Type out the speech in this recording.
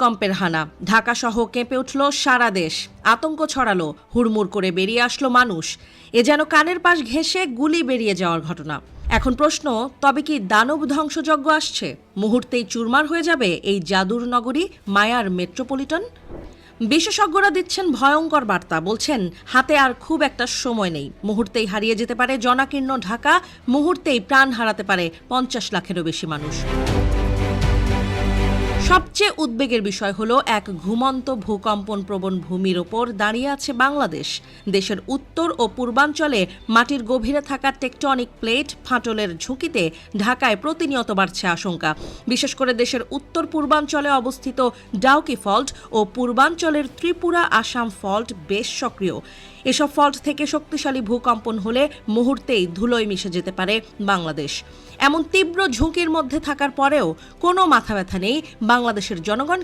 ভূমিকম্পের হানা, ঢাকাসহ কেঁপে উঠল সারা দেশ। আতঙ্ক ছড়ালো, হুড়মুড় করে বেরিয়ে আসলো মানুষ। এ যেন কানের পাশ ঘেঁষে গুলি বেরিয়ে যাওয়ার ঘটনা। এখন প্রশ্ন, তবে কি দানব ধ্বংসযজ্ঞ আসছে? মুহূর্তেই চুরমার হয়ে যাবে এই জাদুর নগরী মায়ার মেট্রোপলিটন? বিশেষজ্ঞরা দিচ্ছেন ভয়ঙ্কর বার্তা, বলছেন হাতে আর খুব একটা সময় নেই। মুহূর্তেই হারিয়ে যেতে পারে জনাকীর্ণ ঢাকা, মুহূর্তেই প্রাণ হারাতে পারে 50 লাখেরও বেশি মানুষ। সবচেয়ে উদ্বেগের বিষয় হলো এক ঘুমন্ত ভূকম্পন প্রবণ ভূমির ওপর দাঁড়িয়ে আছে বাংলাদেশ। দেশের উত্তর ও পূর্বাঞ্চলে মাটির গভীরে থাকা টেকটনিক প্লেট ফাটলের ঝুঁকিতে ঢাকায় প্রতিনিয়ত বাড়ছে আশঙ্কা। বিশেষ করে দেশের উত্তর পূর্বাঞ্চলে অবস্থিত ডাউকি ফল্ট ও পূর্বাঞ্চলের ত্রিপুরা আসাম ফল্ট বেশ সক্রিয়। এসব ফল্ট থেকে শক্তিশালী ভূকম্পন হলে মুহূর্তেই ধুলোয় মিশে যেতে পারে বাংলাদেশ। এমন তীব্র ঝুঁকির মধ্যে থাকার পরেও কোনো মাথা ব্যথা নেই বাংলাদেশের জনগণ